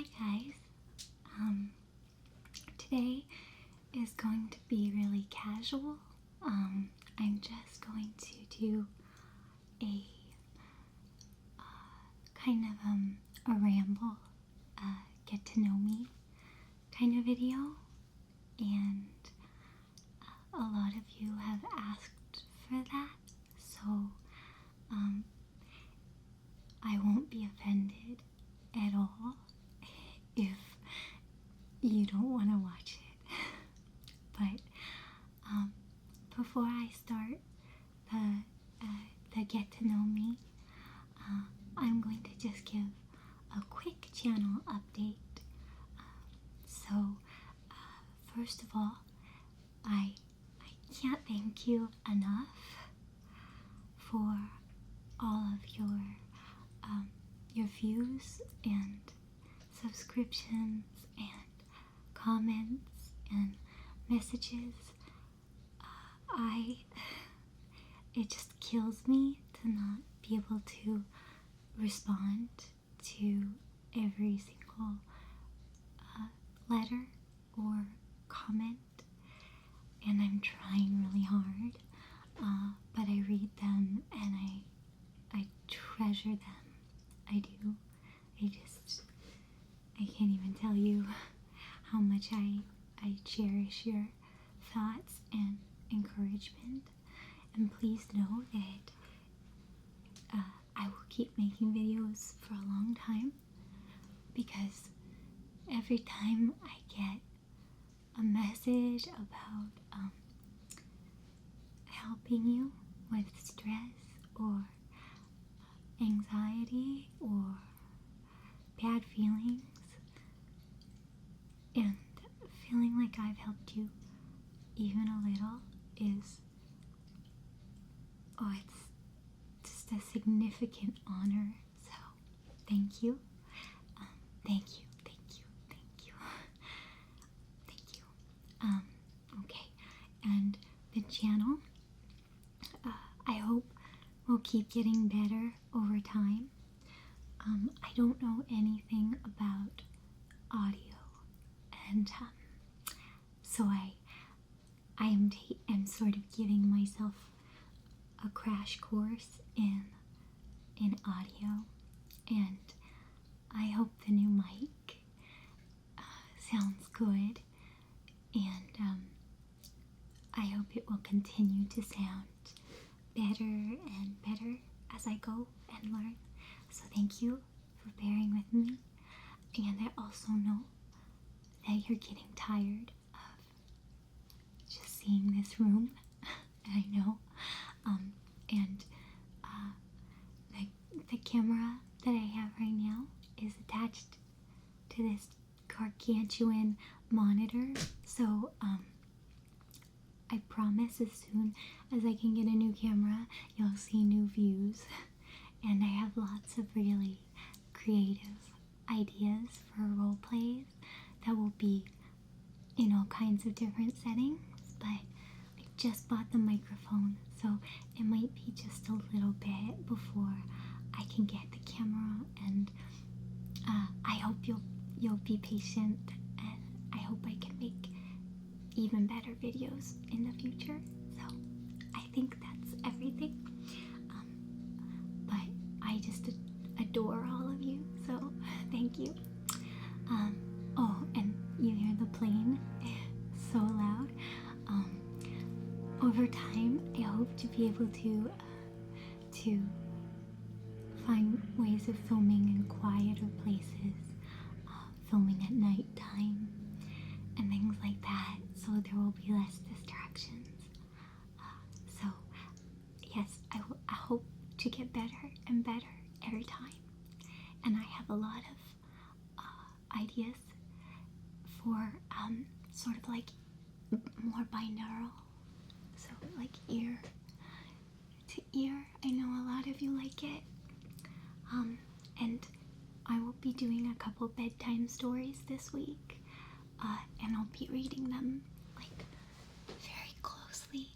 Hi guys. Today is going to be really casual. I'm just going to do a kind of a ramble, get to know me kind of video, and a lot of you have asked for that, so I won't be offended at all if you don't want to watch it. But before I start the get to know me, I'm going to just give a quick channel update. First of all, I can't thank you enough for all of your views and subscriptions and comments and messages. It just kills me to not be able to respond to every single letter or comment, and I'm trying really hard, but I read them and I treasure them. I do. I can't even tell you how much I cherish your thoughts and encouragement. And please know that I will keep making videos for a long time, because every time I get a message about helping you with stress or anxiety or bad feelings, and feeling like I've helped you even a little is, it's just a significant honor. So thank you. Thank you. Okay, and the channel, I hope will keep getting better over time. I don't know anything about audio, and so I am sort of giving myself a crash course in audio, and I hope the new mic sounds good, and I hope it will continue to sound better and better as I go and learn. So thank you for bearing with me, and I also know that you're getting tired of just seeing this room. I know, and the camera that I have right now is attached to this gargantuan monitor, so I promise as soon as I can get a new camera, you'll see new views. And I have lots of really creative ideas for role plays that will be in all kinds of different settings, but I just bought the microphone, so it might be just a little bit before I can get the camera, and I hope you'll be patient, and I hope I can make even better videos in the future. So I think that's everything. But I just adore all of you, so thank you. Oh, and you hear the plane so loud. Over time, I hope to be able to find ways of filming in quieter places, filming at night time, and things like that, so there will be less distractions. So yes, I hope to get better and better every time, and I have a lot of ideas for sort of like more binaural, so like ear to ear. I know a lot of you like it, and I will be doing a couple bedtime stories this week, and I'll be reading them like very closely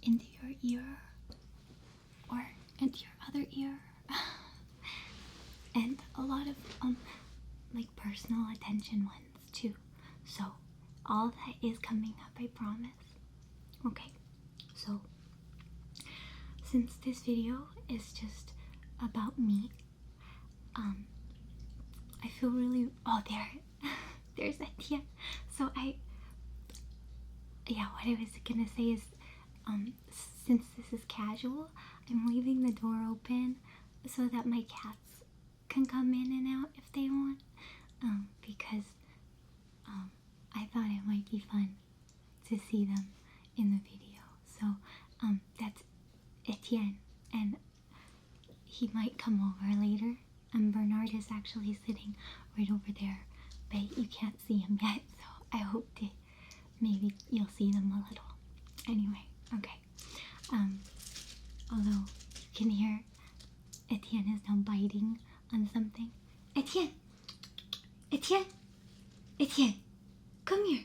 into your ear or into your other ear. And a lot of like personal attention ones too. So all that is coming up, I promise. Okay, so since this video is just about me, I feel really, oh, there's Etienne. So yeah, what I was gonna say is, since this is casual, I'm leaving the door open so that my cats can come in and out if they want, because I thought it might be fun to see them in the video. So that's Etienne, and he might come over later. And Bernard is actually sitting right over there, but you can't see him yet, so I hope that maybe you'll see them a little. Anyway, okay. Although you can hear Etienne is now biting on something. Etienne! Etienne! Etienne! Come here!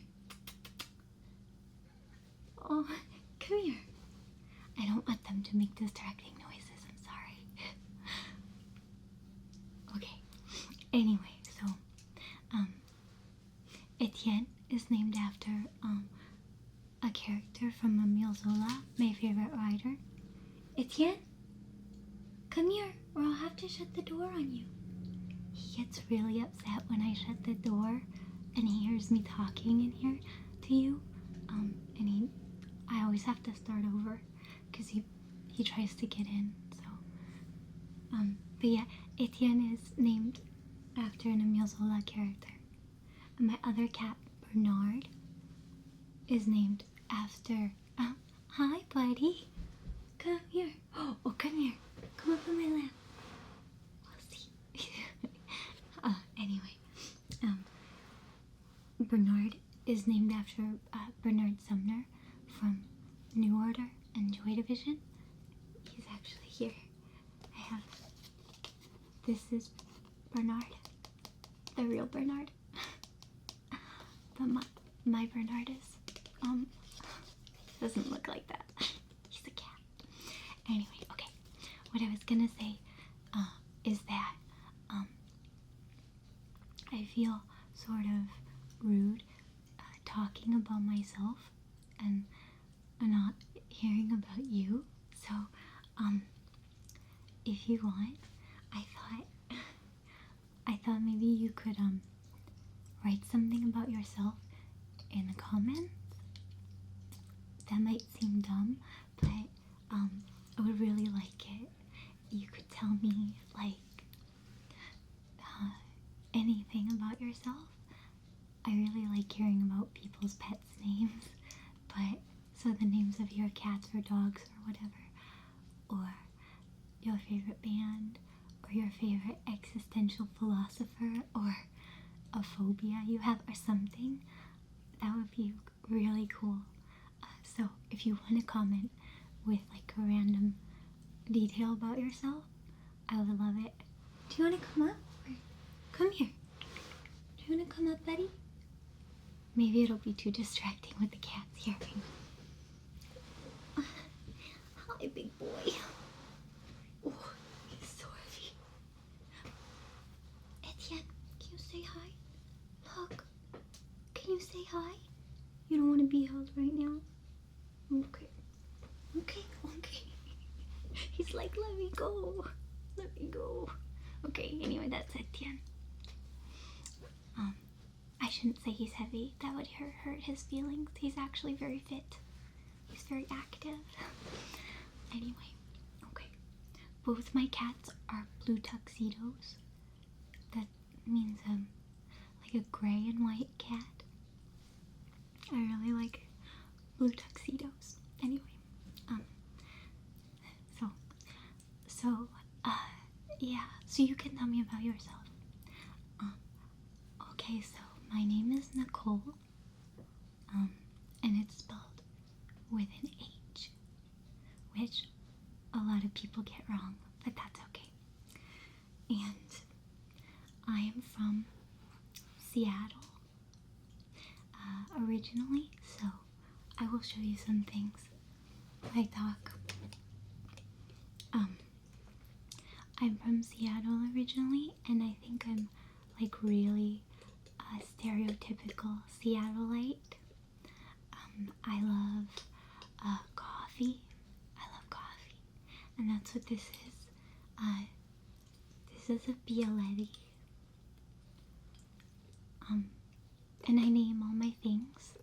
Oh, come here. I don't want them to make distracting noises, I'm sorry. Okay, anyway, so, Etienne is named after, a character from Emile Zola, my favorite writer. Etienne, come here, or I'll have to shut the door on you. He gets really upset when I shut the door and he hears me talking in here to you. And I always have to start over because he tries to get in, so. But yeah, Etienne is named after an Emile Zola character. And my other cat, Bernard, is named after, hi buddy, come here. Oh, come here, come up on my lap. We'll see. Anyway, Bernard is named after Bernard Sumner from New Order and Joy Division. He's actually here. This is Bernard, the real Bernard. But my Bernard doesn't look like that. He's a cat. Anyway, okay. What I was gonna say is that I feel sort of rude talking about myself and not hearing about you. So if you want, I thought maybe you could write something about yourself in the comments. That might seem dumb, but I would really like it. You could tell me like anything about yourself. I really like hearing about people's pets' names, but so the names of your cats or dogs or whatever, or your favorite band, or your favorite existential philosopher, or a phobia you have, or something. That would be really cool. So if you want to comment with like a random detail about yourself, I would love it. Do you want to come up? Or come here. Do you want to come up, buddy? Maybe it'll be too distracting with the cats hearing. Hi, big boy. Oh, he's so heavy. Etienne, can you say hi? Look, can you say hi? You don't want to be held right now? Okay. He's like, let me go. Okay, anyway, that's Etienne. I shouldn't say he's heavy. That would hurt his feelings. He's actually very fit. He's very active. Anyway, okay. Both my cats are blue tuxedos. That means like a gray and white cat. I really like blue tuxedos. Anyway, yeah, so you can tell me about yourself. Okay, so my name is Nicole, and it's spelled with an H, which a lot of people get wrong, but that's okay. And I am from Seattle, originally, so I will show you some things I talk. I'm from Seattle originally, and I think I'm like really stereotypical Seattleite. I love coffee. I love coffee. And that's what this is. This is a Bialetti. And I name all my things.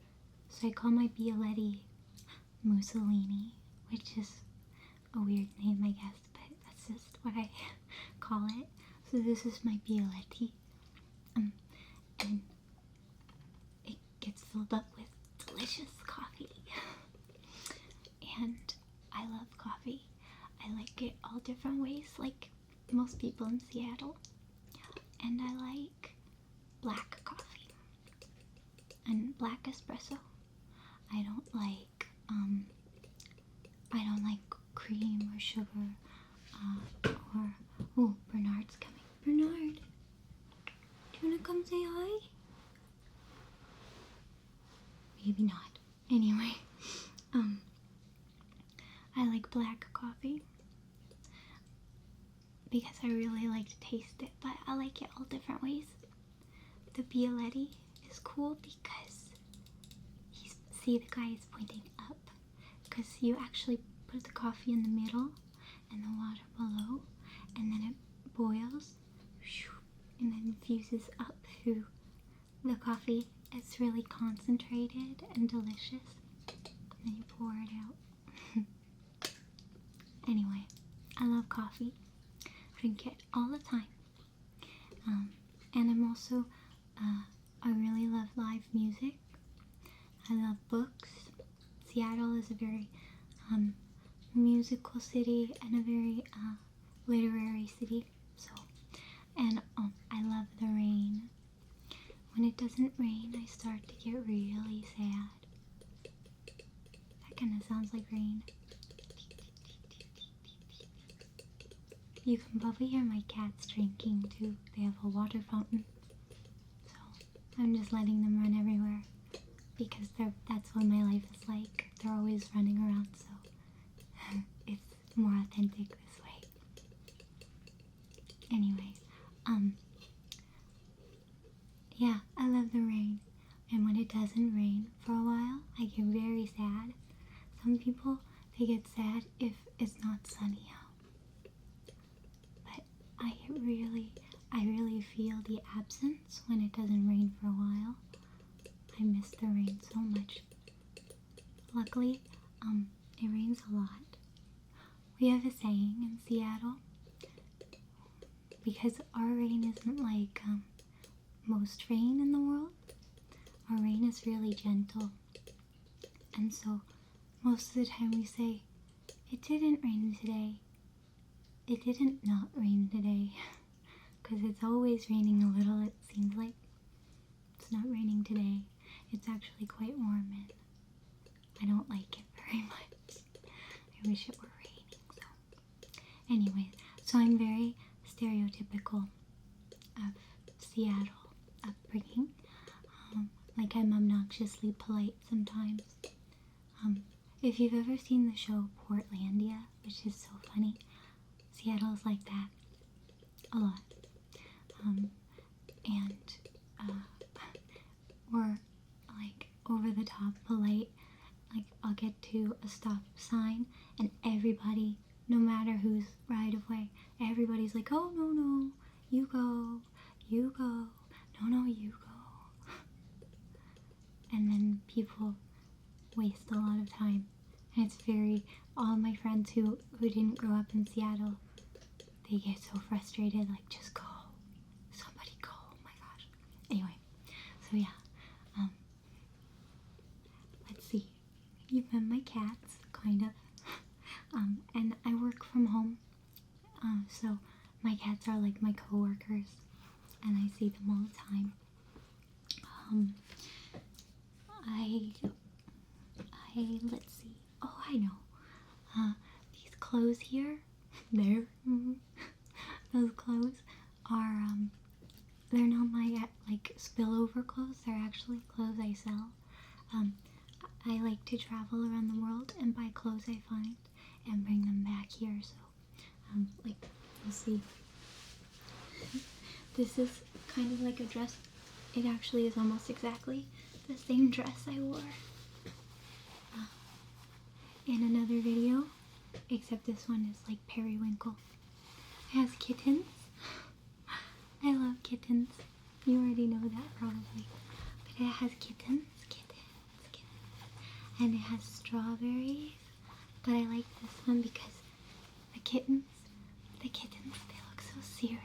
So I call my Bialetti Mussolini, which is a weird name, I guess, but that's just what I call it. So this is my Bialetti. And it gets filled up with delicious coffee. And I love coffee. I like it all different ways, like most people in Seattle. And I like black coffee and black espresso. I don't like cream or sugar, oh, Bernard's coming. Bernard, do you wanna come say hi? Maybe not. Anyway, I like black coffee because I really like to taste it, but I like it all different ways. The Bialetti is cool because see, the guy is pointing up, because you actually put the coffee in the middle and the water below, and then it boils and then infuses up through the coffee. It's really concentrated and delicious, and then you pour it out. Anyway, I love coffee. Drink it all the time. And I'm also I really love live music. I love books. Seattle is a very musical city and a very literary city. So, and I love the rain. When it doesn't rain, I start to get really sad. That kind of sounds like rain. You can probably hear my cats drinking too. They have a water fountain. So I'm just letting them run everywhere because that's what my life is like. They're always running around, so it's more authentic this way. Anyway, yeah, I love the rain. And when it doesn't rain for a while, I get very sad. Some people, they get sad if it's not sunny out. But I really feel the absence when it doesn't rain for a while. I miss the rain so much. Luckily, it rains a lot. We have a saying in Seattle, because our rain isn't like most rain in the world. Our rain is really gentle. And so most of the time we say, it didn't rain today. It didn't not rain today. Because it's always raining a little, it seems like. It's not raining today. It's actually quite warm and I don't like it very much. I wish it were raining. So anyway, so I'm very stereotypical of Seattle upbringing. Like I'm obnoxiously polite sometimes. If you've ever seen the show Portlandia, which is so funny, Seattle is like that a lot. Or like over the top polite. Like I'll get to a stop sign and everybody, no matter who's right of way, everybody's like, oh no, you go, no, you go. And then people waste a lot of time. And it's all my friends who didn't grow up in Seattle, they get so frustrated, like, just go. Somebody go, oh my gosh. Anyway, so yeah. Let's see. You've met my cats, kind of. And I work from home. So my cats are like my coworkers. And I see them all the time. Let's see. Oh, I know. These clothes here, those clothes are, they're not my, like, spillover clothes. They're actually clothes I sell. I like to travel around the world and buy clothes I find and bring them back here. So, like, you'll see. This is kind of like a dress. It actually is almost exactly the same dress I wore in another video, except this one is like periwinkle. It has kittens. I love kittens. You already know that probably. But it has kittens. And it has strawberries. But I like this one because the kittens, they look so serious.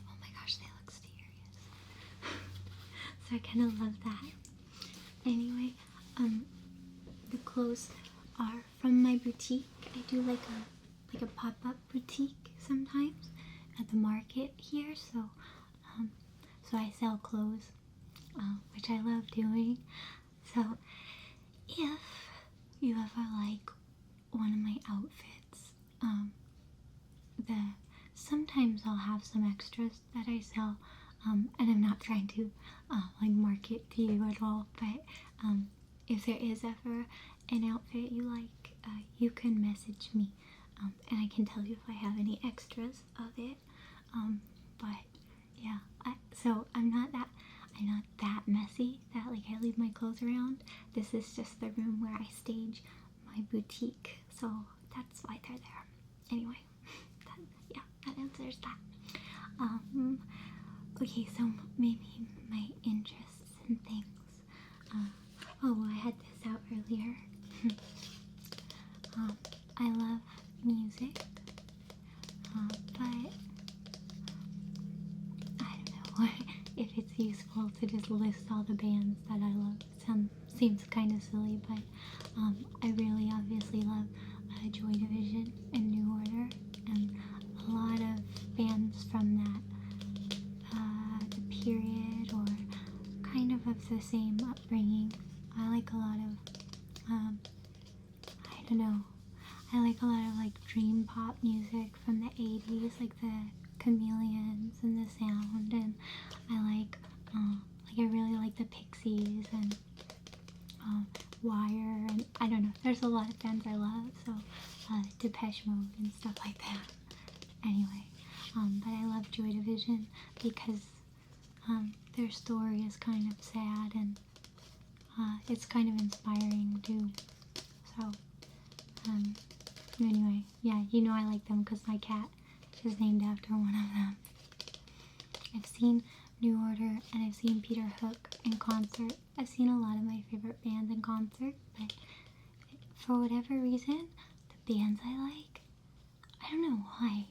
Oh my gosh, they look serious. So I kind of love that. Anyway, the clothes are from my boutique. I do like a pop-up boutique sometimes at the market here. So I sell clothes, which I love doing. So if you ever like one of my outfits, sometimes I'll have some extras that I sell, and I'm not trying to like market to you at all, but if there is ever an outfit you like, you can message me, and I can tell you if I have any extras of it. But yeah, so I'm not that messy that like I leave my clothes around. This is just the room where I stage my boutique, so that's why they're there. Anyway, that answers that. Okay, so maybe my interests and things. I had this out earlier. I love music, but I don't know if it's useful to just list all the bands that I love. Seems kind of silly, but I really obviously love Joy Division and New Order, and a lot of bands from that the period or kind of the same upbringing. I like a lot of I don't know. I like a lot of like dream pop music from the 80s, like the Chameleons and the Sound, and I I really like the Pixies and Wire, and I don't know, there's a lot of bands I love, so Depeche Mode and stuff like that. Anyway, but I love Joy Division because their story is kind of sad, and it's kind of inspiring too. So anyway, yeah, you know I like them because my cat is named after one of them. I've seen New Order and I've seen Peter Hook in concert. I've seen a lot of my favorite bands in concert, but for whatever reason, the bands I like, I don't know why.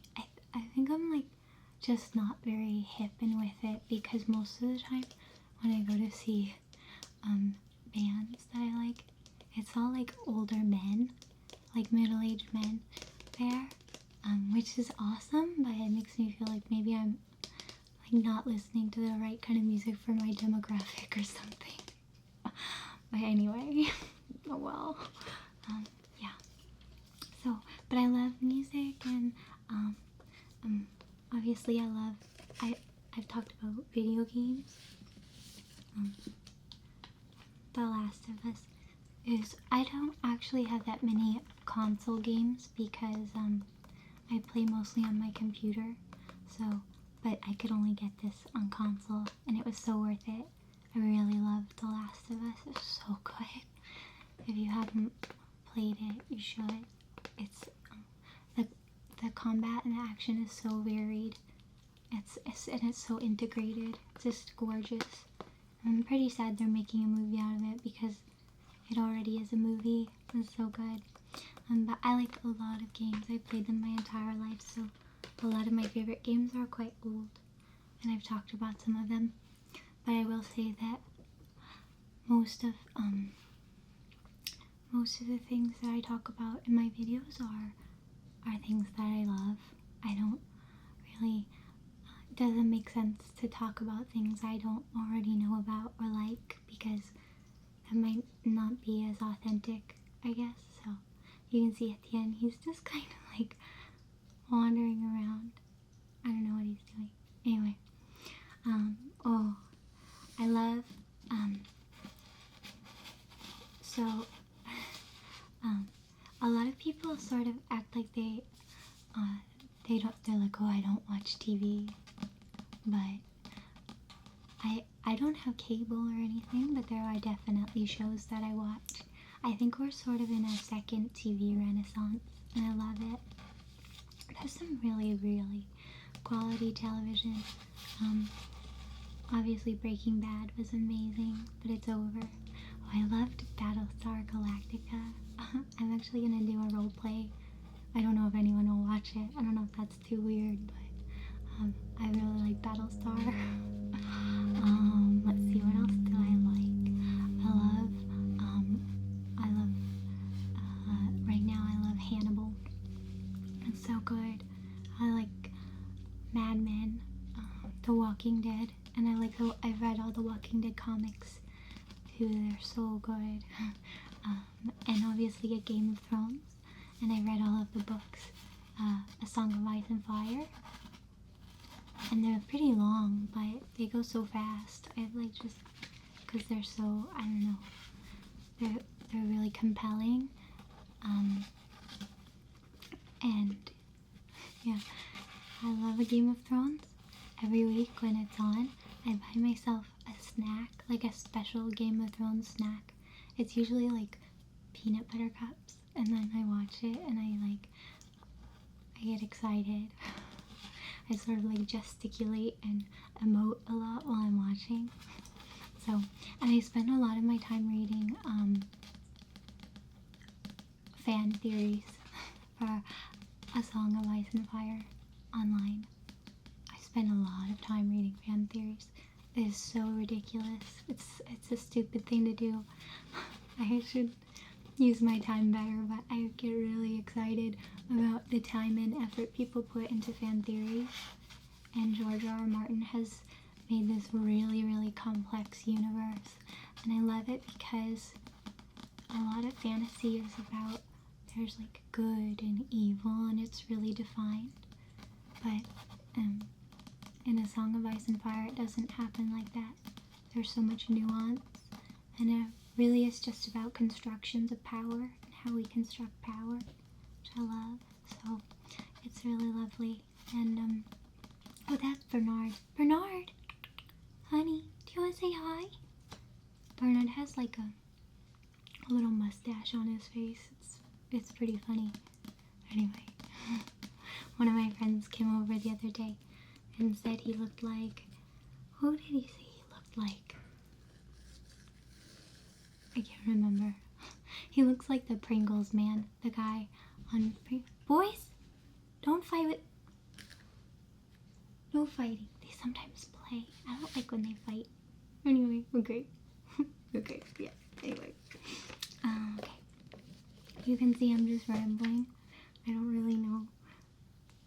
I think I'm like just not very hip and with it, because most of the time when I go to see bands that I like, it's all like older men, like middle-aged men there, which is awesome, but it makes me feel like maybe I'm like not listening to the right kind of music for my demographic or something. But anyway, oh well. Yeah. So, but I love music, and obviously I've talked about video games. The Last of Us is, I don't actually have that many console games because I play mostly on my computer, so, but I could only get this on console, and it was so worth it. I really loved The Last of Us. It's so good. If you haven't played it, you should. It's the combat and the action is so varied. It's so integrated. It's just gorgeous. I'm pretty sad they're making a movie out of it because it already is a movie. It's so good. But I like a lot of games. I've played them my entire life, so a lot of my favorite games are quite old, and I've talked about some of them. But I will say that most of the things that I talk about in my videos are things that I love. I don't really, it doesn't make sense to talk about things I don't already know about or like, because that might not be as authentic, I guess. So you can see at the end, he's just kind of like wandering around. I don't know what he's doing. Anyway, I love, a lot of people sort of act like they're like, oh, I don't watch TV, but I don't have cable or anything, but there are definitely shows that I watch. I think we're sort of in a second TV renaissance, and I love it. There's some really, really quality television. Obviously Breaking Bad was amazing, but it's over. Oh, I loved Battlestar Galactica. I'm actually gonna do a role play. I don't know if anyone will watch it. I don't know if that's too weird, but I really like Battlestar. Let's see, what else do I like? Right now I love Hannibal. It's so good. I like Mad Men, The Walking Dead, and I've read all the Walking Dead comics too. They're so good. And obviously a Game of Thrones, and I read all of the books, A Song of Ice and Fire, and they're pretty long, but they go so fast. I like just because they're so, I don't know, they're really compelling, and yeah, I love a Game of Thrones. Every week when it's on, I buy myself a snack, like a special Game of Thrones snack. It's usually like peanut butter cups, and then I watch it and I get excited. I sort of like gesticulate and emote a lot while I'm watching. So, and I spend a lot of my time reading fan theories for A Song of Ice and Fire online. I spend a lot of time reading fan theories. It is so ridiculous. It's a stupid thing to do. I should use my time better, but I get really excited about the time and effort people put into fan theories. And George R.R. Martin has made this really, really complex universe. And I love it because a lot of fantasy is about there's like good and evil, and it's really defined. But in A Song of Ice and Fire, it doesn't happen like that. There's so much nuance, and it really is just about constructions of power and how we construct power, which I love. So it's really lovely. And oh, that's Bernard. Bernard, honey, do you want to say hi? Bernard has like a little mustache on his face. It's pretty funny. Anyway, one of my friends came over the other day and said he looked like, who did he say he looked like? I can't remember. He looks like the Pringles man, the guy on Boys, don't fight with... No fighting. They sometimes play. I don't like when they fight. Anyway, okay. Okay, yeah, anyway. Okay. You can see I'm just rambling. I don't really know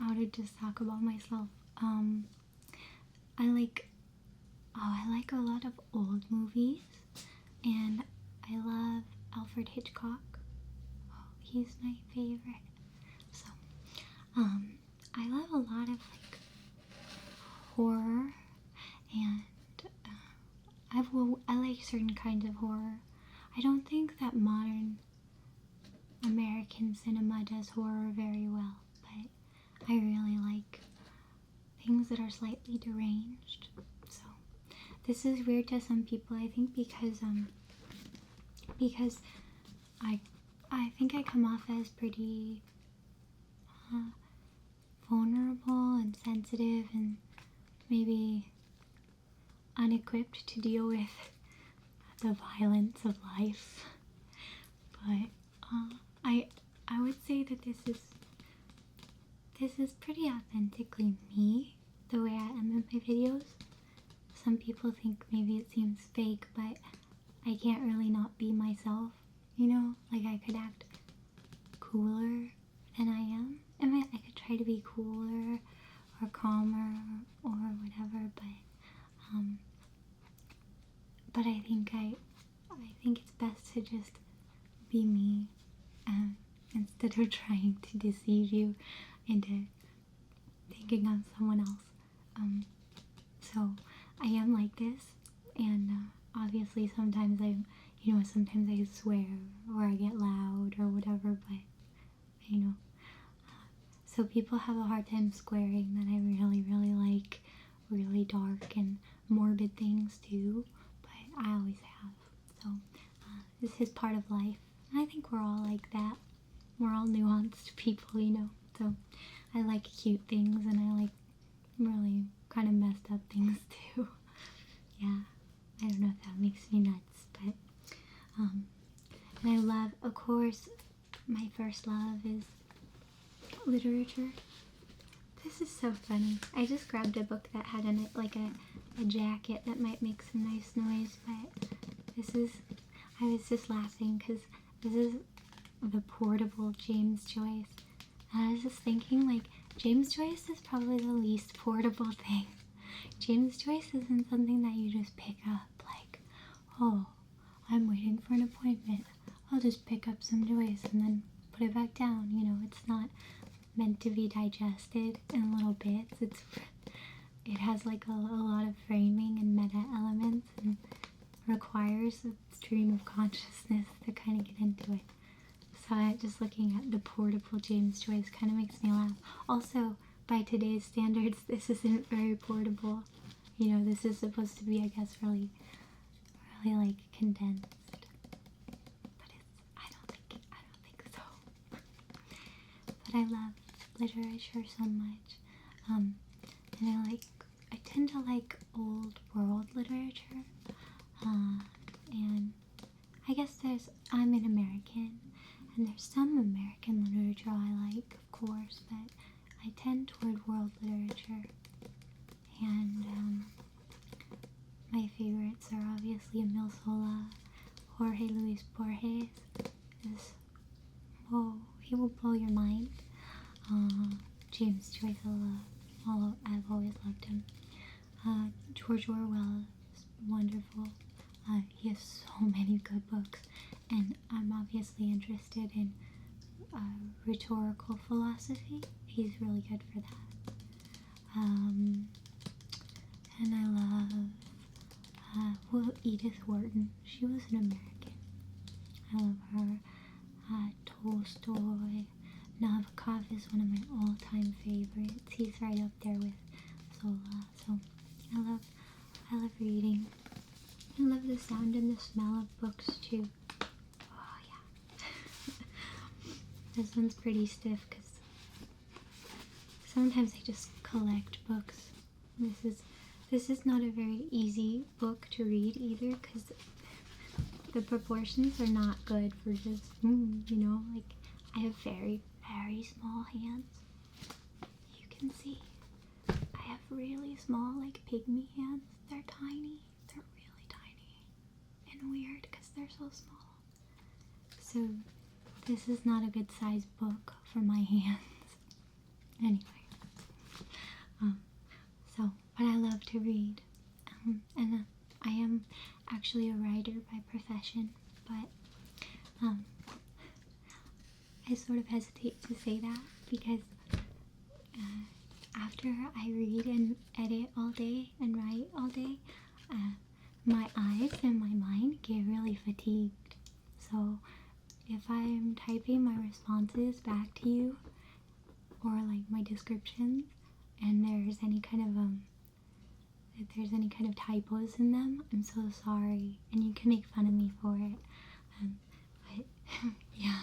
how to just talk about myself. I like a lot of old movies, and I love Alfred Hitchcock. Oh, he's my favorite. So, I love a lot of like horror, and I like certain kinds of horror. I don't think that modern American cinema does horror very well, but I really like things that are slightly deranged. So this is weird to some people, I think, because I think I come off as pretty vulnerable and sensitive and maybe unequipped to deal with the violence of life. But I would say that this is pretty authentically me, the way I am in my videos. Some people think maybe it seems fake, but I can't really not be myself, you know? Like, I could act cooler than I am. I could try to be cooler or calmer or whatever, but I think it's best to just be me, instead of trying to deceive you into thinking I'm someone else. So I am like this, and obviously sometimes sometimes I swear or I get loud or whatever, but so people have a hard time squaring that I really, really like really really dark and morbid things too, but I always have. So this is part of life. And I think we're all like that. We're all nuanced people, you know. So I like cute things and I like really kind of messed up things too. Yeah, I don't know if that makes me nuts, but and I love, of course, my first love is literature. This is so funny. I just grabbed a book that had in it like a jacket that might make some nice noise, but this is, I was just laughing because this is the portable James Joyce. And I was just thinking, like, James Joyce is probably the least portable thing. James Joyce isn't something that you just pick up, like, oh, I'm waiting for an appointment. I'll just pick up some Joyce and then put it back down. You know, it's not meant to be digested in little bits. It has like a lot of framing and meta elements and requires a stream of consciousness to kind of get into it. So just looking at the portable James Joyce kind of makes me laugh. Also, by today's standards, this isn't very portable. You know, this is supposed to be, I guess, really like condensed. But I don't think so. But I love literature so much. And I tend to like old world literature. And I guess I'm an American, and there's some American literature I like, of course, but I tend toward world literature. And my favorites are obviously Emile Zola, Jorge Luis Borges. He will blow your mind. James Joyce, I've always loved him. George Orwell is wonderful. He has so many good books, and I'm obviously interested in rhetorical philosophy. He's really good for that. And I love Edith Wharton. She was an American. I love her. Tolstoy. Nabokov is one of my all-time favorites. He's right up there with Zola. So I love reading. I love the sound and the smell of books too. Oh yeah. This one's pretty stiff because sometimes I just collect books. This is not a very easy book to read either because the proportions are not good for just, you know, like I have very, very small hands. You can see I have really small, like pygmy hands. They're tiny. They're really tiny and weird because they're so small. So this is not a good size book for my hands. Anyway, but I love to read, and I am actually a writer by profession, but I sort of hesitate to say that because after I read and edit all day and write all day, my eyes and my mind get really fatigued. So if I'm typing my responses back to you or like my descriptions and there's any kind of if there's any kind of typos in them, I'm so sorry, and you can make fun of me for it. But yeah,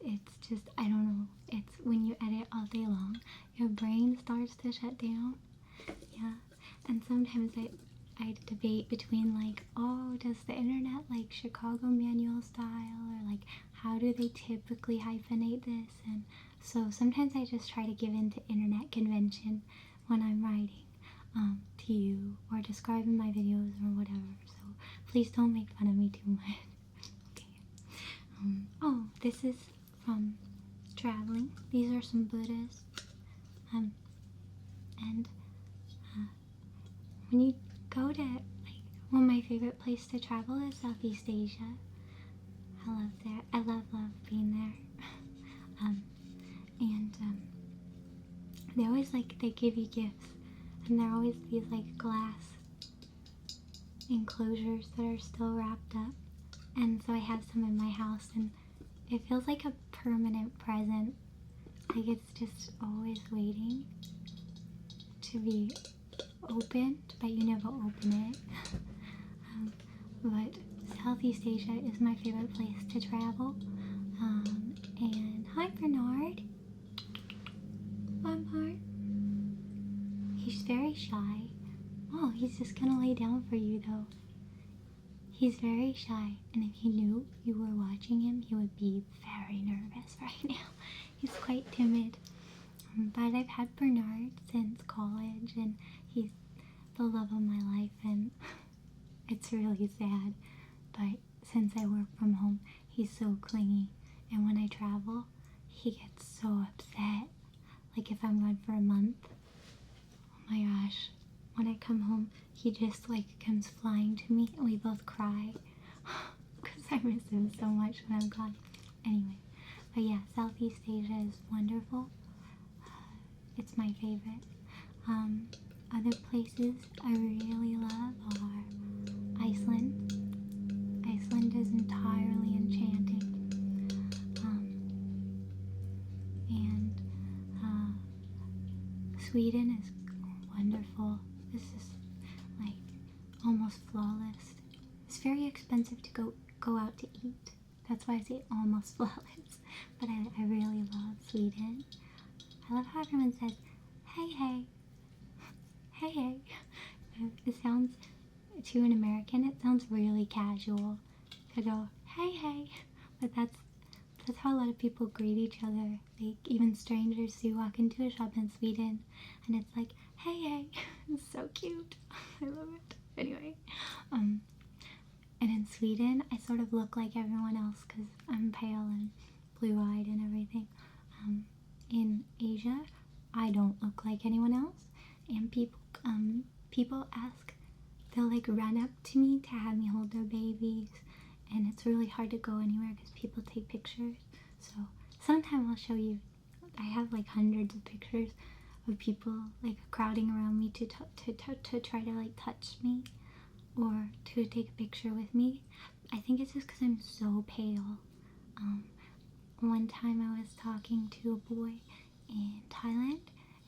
it's just, I don't know, it's when you edit all day long, your brain starts to shut down. Yeah, and sometimes I debate between like, oh, does the internet like Chicago manual style, or like how do they typically hyphenate this? And so sometimes I just try to give in to internet convention when I'm writing to you or describing my videos or whatever. So please don't make fun of me too much. Okay. Oh, this is from traveling. These are some Buddhas. And when you go to, like, well, my favorite place to travel is Southeast Asia. I love that. I love being there. And they always they give you gifts, and they're always these like glass enclosures that are still wrapped up. And so I have some in my house, and it feels like a permanent present. Like it's just always waiting to be opened, but you never open it. But Southeast Asia is my favorite place to travel. And hi Bernard. Bernard. He's very shy. Oh, he's just gonna lay down for you though. He's very shy, and if he knew you were watching him, he would be very nervous right now. He's quite timid. But I've had Bernard since college, and he's the love of my life, and it's really sad. But since I work from home, he's so clingy, and when I travel, he gets so upset. Like if I'm gone for a month, oh my gosh, when I come home, he just like comes flying to me, and we both cry because I miss him so much when I'm gone. Anyway, but yeah, Southeast Asia is wonderful. It's my favorite. Other places I really love are Iceland. Iceland is entirely enchanting. And Sweden is wonderful. This is like almost flawless. It's very expensive to go out to eat. That's why I say almost flawless. But I really love Sweden. I love how everyone says, hey, hey. Hey, hey. It sounds, to an American, it sounds really casual to go, hey, hey. But that's how a lot of people greet each other. Like, even strangers do walk into a shop in Sweden, and it's like, hey, hey. It's so cute. I love it. Anyway, and in Sweden, I sort of look like everyone else because I'm pale and blue-eyed and everything. In Asia, I don't look like anyone else, and people ask, they'll like run up to me to have me hold their babies, and it's really hard to go anywhere because people take pictures. So sometime I'll show you. I have like hundreds of pictures of people like crowding around me to try to like touch me or to take a picture with me. I think it's just because I'm so pale. One time I was talking to a boy in Thailand,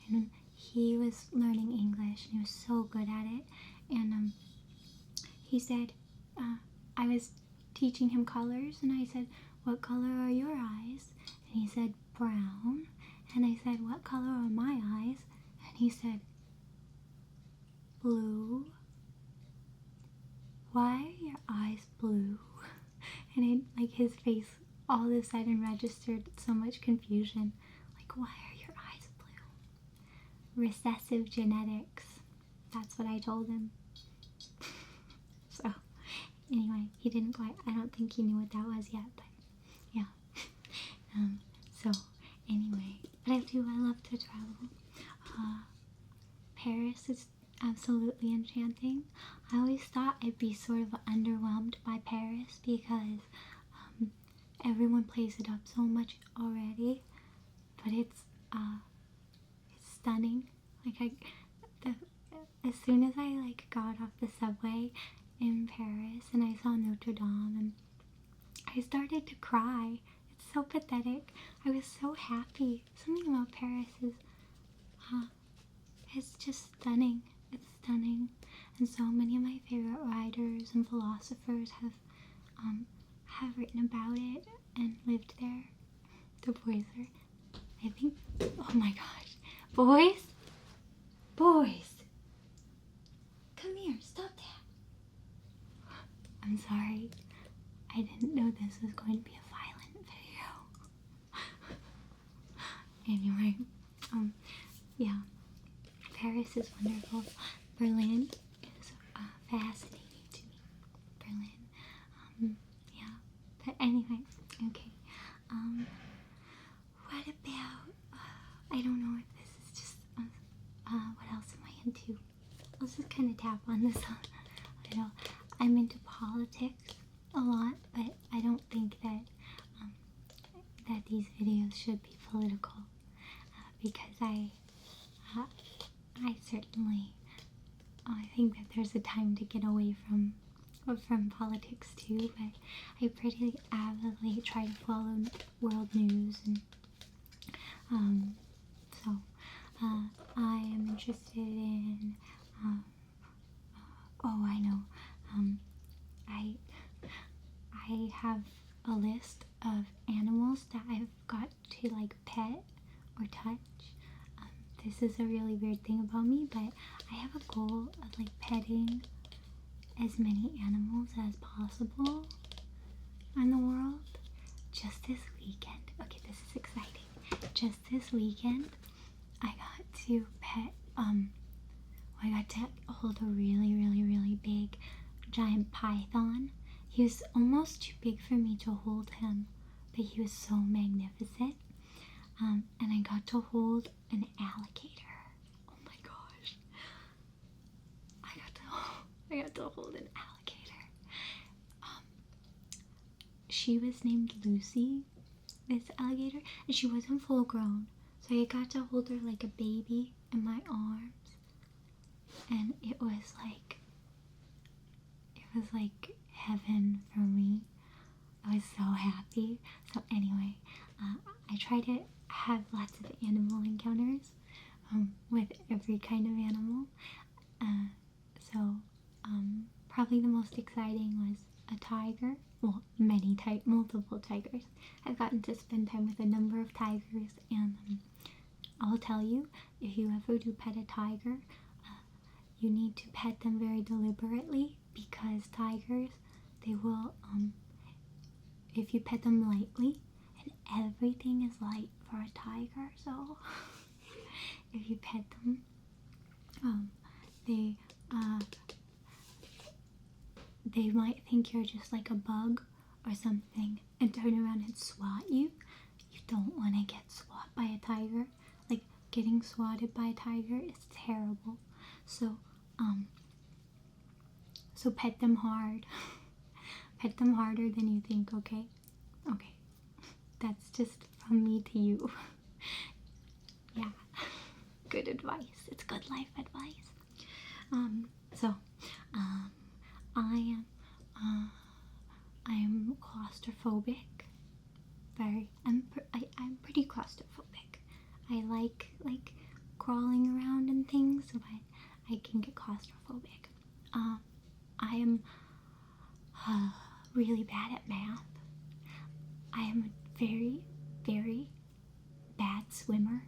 and he was learning English, and he was so good at it. And he said, I was teaching him colors, and I said, what color are your eyes? And he said, brown. And I said, what color are my eyes? And he said, blue. Why are your eyes blue? And like his face all of a sudden registered so much confusion. Like, why are your eyes blue? Recessive genetics. That's what I told him. So, anyway, he didn't quite, I don't think he knew what that was yet, but yeah. So, anyway, but I love to travel. Paris is absolutely enchanting. I always thought I'd be sort of underwhelmed by Paris because everyone plays it up so much already, but it's stunning. Like as soon as I like got off the subway in Paris and I saw Notre Dame, and I started to cry. It's so pathetic. I was so happy. Something about Paris is it's just stunning. It's stunning, and so many of my favorite writers and philosophers have written about it and lived there. The boys are, I think, oh my gosh, boys, come here, stop that. I'm sorry, I didn't know this was going to be a violent video. Anyway, yeah, Paris is wonderful. Berlin is fascinating to me. Berlin, yeah. But anyway, okay. What about? I don't know if this is just. What else am I into? Let's just kind of tap on this a little. I'm into politics a lot, but I don't think that that these videos should be political because I certainly I think that there's a time to get away from politics too, but I pretty avidly try to follow world news, and so I am interested in have a list of animals that I've got to like pet or touch. This is a really weird thing about me, but I have a goal of like petting as many animals as possible in the world. Just this weekend, okay, this is exciting. Just this weekend, I got to pet, I got to hold a really, really, really big giant python. He was almost too big for me to hold him, but he was so magnificent. And I got to hold an alligator. Oh my gosh. I got to hold an alligator. She was named Lucy, this alligator, and she wasn't full grown. So I got to hold her like a baby in my arms. And it was like heaven for me. I was so happy. So anyway, I try to have lots of animal encounters with every kind of animal. Probably the most exciting was a tiger. Well, multiple tigers. I've gotten to spend time with a number of tigers, and I'll tell you, if you ever do pet a tiger, you need to pet them very deliberately, because tigers, they will, if you pet them lightly, and everything is light for a tiger, so if you pet them, they might think you're just like a bug or something and turn around and swat you. You don't want to get swat by a tiger. Like, getting swatted by a tiger is terrible. So pet them hard. Pet them harder than you think, okay? Okay. That's just from me to you. Yeah. Good advice. It's good life advice. I am claustrophobic. I'm pretty claustrophobic. I like crawling around and things, but I can get claustrophobic. I am really bad at math. I am a very, very bad swimmer.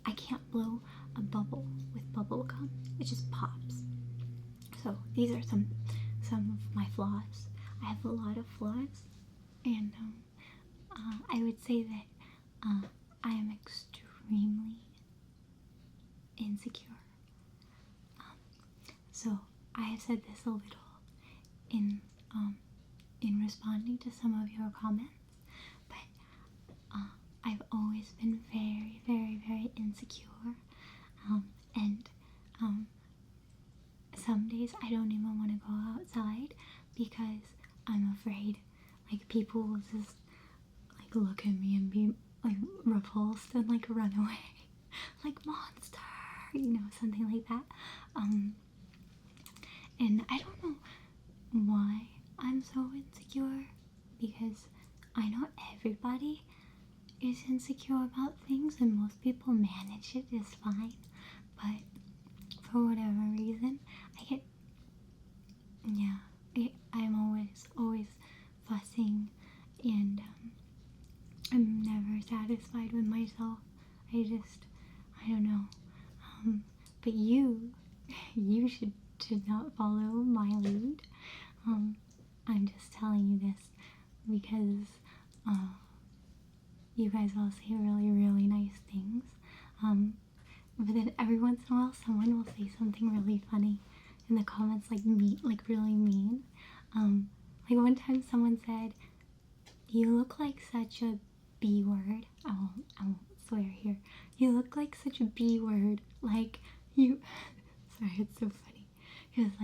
I can't blow a bubble with bubble gum. It just pops. So these are some of my flaws. I have a lot of flaws, and I would say that I am extremely insecure. So I have said this a little in responding to some of your comments, but I've always been very, very, very insecure, and some days I don't even want to go outside because I'm afraid like people will just like look at me and be like repulsed and like run away like monster, something like that. And I don't know why I'm so insecure, because I know everybody is insecure about things and most people manage it just fine, but for whatever reason I'm always fussing, and I'm never satisfied with myself. I don't know. But you should not follow my lead. I'm just telling you this because you guys all say really, really nice things. But then every once in a while someone will say something really funny in the comments, like really mean. Like one time someone said, "You look like such a B word." I won't swear here. "You look like such a B word. Like you." Sorry, it's so funny. It was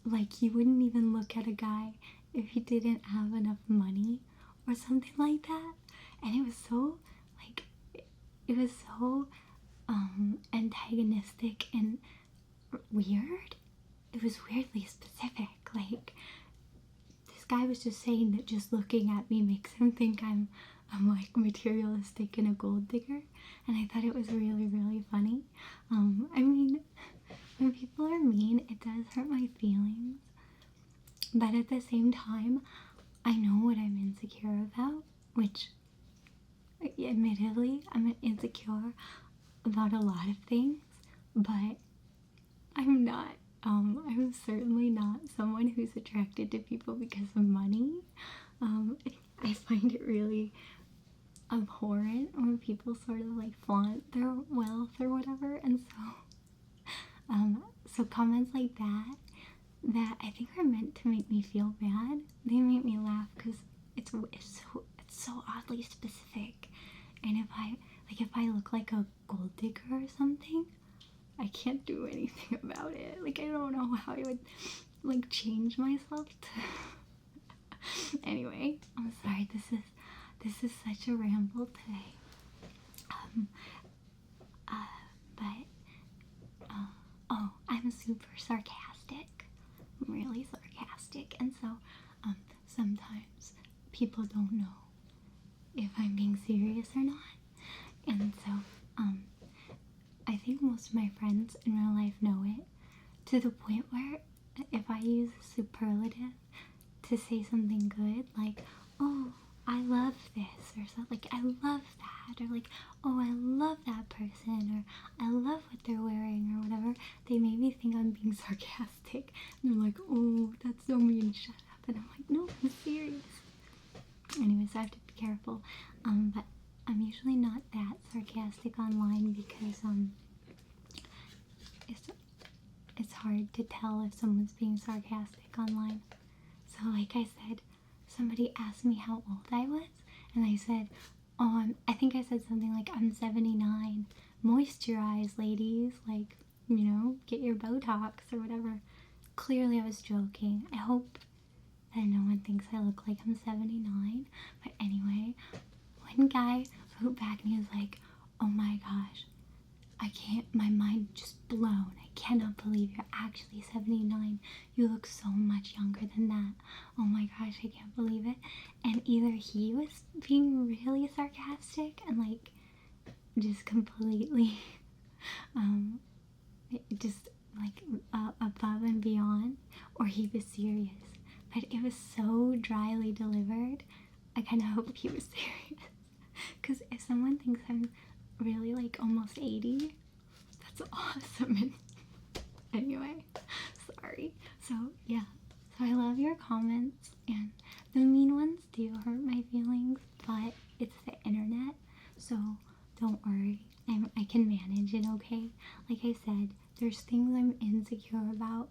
like you wouldn't even look at a guy if he didn't have enough money or something like that. And it was so antagonistic and weird. It was weirdly specific. Like, this guy was just saying that just looking at me makes him think I'm like materialistic and a gold digger, and I thought it was really, really funny. I mean, when people are mean, it does hurt my feelings, But at the same time, I know what I'm insecure about, which admittedly, I'm insecure about a lot of things, but I'm not, I'm certainly not someone who's attracted to people because of money. I find it really abhorrent when people sort of like flaunt their wealth or whatever, and so comments like that I think are meant to make me feel bad, they make me laugh because it's so oddly specific. And if I look like a gold digger or something, I can't do anything about it. Like, I don't know how I would like change myself to anyway, I'm sorry, this is such a ramble today. Oh, I'm super sarcastic. I'm really sarcastic, and so sometimes people don't know if I'm being serious or not. And so I think most of my friends in real life know it, to the point where if I use a superlative to say something good, like, oh, I love this, or something, like, I love that, or like, oh, I love that person, or I love what they're wearing, or whatever, they maybe think I'm being sarcastic, and they're like, oh, that's so mean, shut up, and I'm like, no, I'm serious. Anyways, I have to be careful, but I'm usually not that sarcastic online because, it's hard to tell if someone's being sarcastic online. So like I said, somebody asked me how old I was, and I said, oh, I think I said something like, I'm 79. Moisturize, ladies, like, you know, get your Botox or whatever. Clearly I was joking. I hope that no one thinks I look like I'm 79. But anyway, one guy wrote back and he was like, oh my gosh, I can't, my mind just blown. I cannot believe you're actually 79. You look so much younger than that. Oh my gosh, I can't believe it. And either he was being really sarcastic and like just completely just like above and beyond, or he was serious. But it was so dryly delivered, I kind of hope he was serious. Because if someone thinks I'm really like almost 80, that's awesome. And anyway, sorry. So yeah, so I love your comments, and the mean ones do hurt my feelings, but it's the internet, so don't worry. I can manage it, okay? Like I said, there's things I'm insecure about,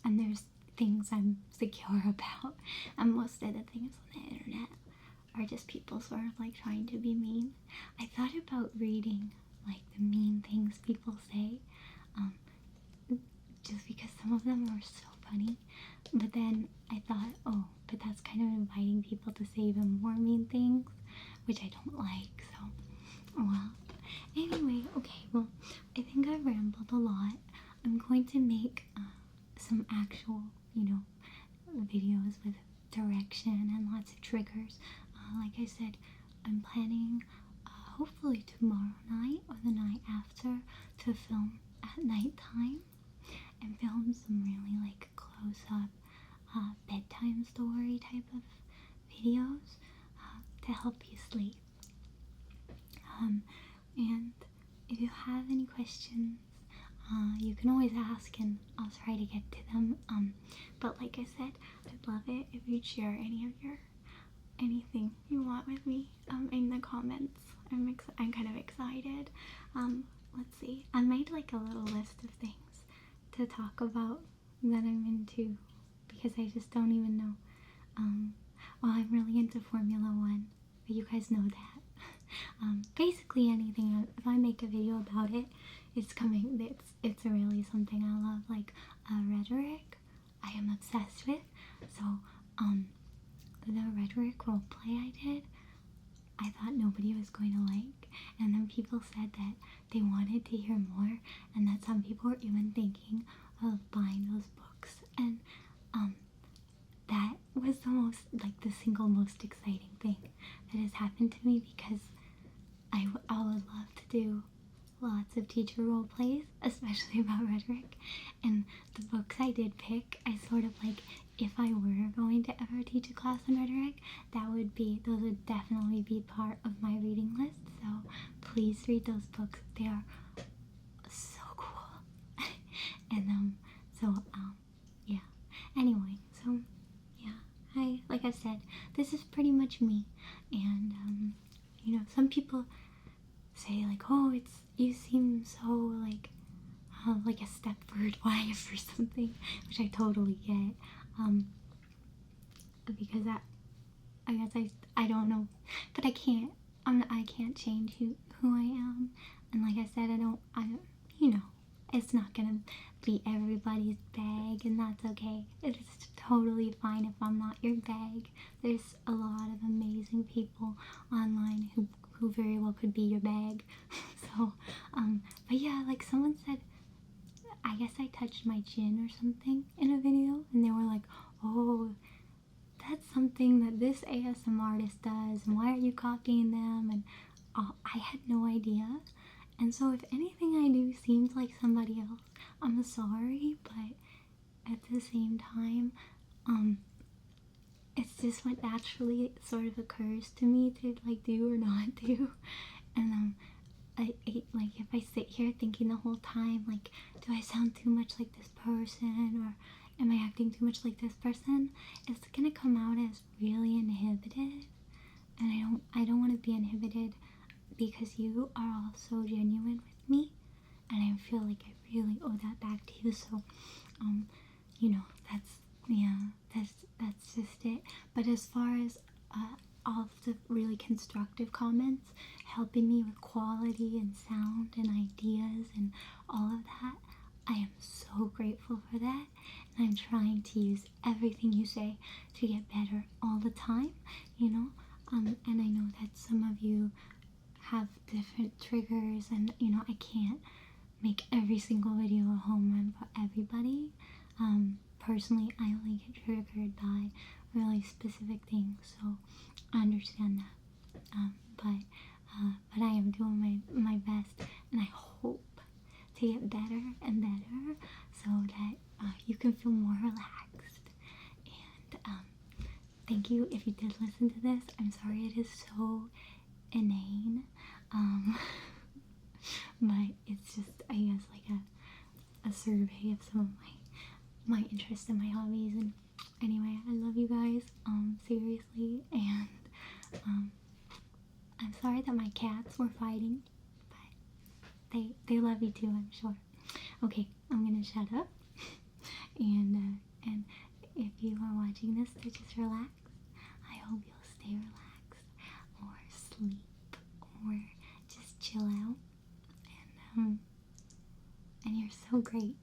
and there's things I'm secure about, and most of the things on the internet are just people sort of like trying to be mean. I thought about reading like the mean things people say, just because some of them are so funny, but then I thought, oh, but that's kind of inviting people to say even more mean things, which I don't like. So well, anyway, okay, well, I think I've rambled a lot. I'm going to make some actual, you know, videos with direction and lots of triggers. Like I said, I'm planning hopefully tomorrow night or the night after to film at nighttime and film some really like close-up bedtime story type of videos to help you sleep. And if you have any questions, you can always ask and I'll try to get to them. But like I said, I'd love it if you'd share anything you want with me in the comments. I'm kind of excited. Let's see. I made like a little list of things to talk about that I'm into, because I just don't even know. Well, I'm really into Formula One, but you guys know that. Basically anything, if I make a video about it, it's really something I love. Like rhetoric, I am obsessed with. So the rhetoric roleplay I did, I thought nobody was going to like, and then people said that they wanted to hear more, and that some people were even thinking of buying those books, and that was the single most exciting thing that has happened to me, because I would love to do lots of teacher role plays, especially about rhetoric. And the books I did pick, I sort of like, if I were going to ever teach a class on rhetoric, those would definitely be part of my reading list. So please read those books. They are so cool. And yeah. Anyway, so yeah, like I said, this is pretty much me. And some people say like, oh, you seem so like a Stepford wife or something, which I totally get. Because I guess I don't know, but I can't change who I am. And like I said, it's not gonna be everybody's bag, and that's okay. It's totally fine if I'm not your bag. There's a lot of amazing people online who very well could be your bag. So, but yeah, like someone said, I guess I touched my chin or something in a video, and they were like, oh, that's something that this ASM artist does, and why are you copying them? And I had no idea. And so if anything I do seems like somebody else, I'm sorry, but at the same time, it's just what naturally sort of occurs to me to like do or not do. And like if I sit here thinking the whole time, like, do I sound too much like this person, or am I acting too much like this person? It's gonna come out as really inhibited, and I don't want to be inhibited because you are all so genuine with me, and I feel like I really owe that back to you. So, that's just it. But as far as all of the really constructive comments helping me with quality and sound and ideas and all of that, I am so grateful for that, and I'm trying to use everything you say to get better all the time, and I know that some of you have different triggers, and I can't make every single video a home run for everybody. Personally, I only get triggered by really specific things, so I understand that. But I am doing my best, and I hope to get better and better so that you can feel more relaxed. And thank you if you did listen to this. I'm sorry it is so inane, but it's just, I guess, like a survey of some of my interests and my hobbies. And anyway, I love you guys, seriously, and I'm sorry that my cats were fighting, but they love you too, I'm sure. Okay, I'm gonna shut up, and if you are watching this to just relax, I hope you'll stay relaxed, or sleep, or just chill out, and you're so great.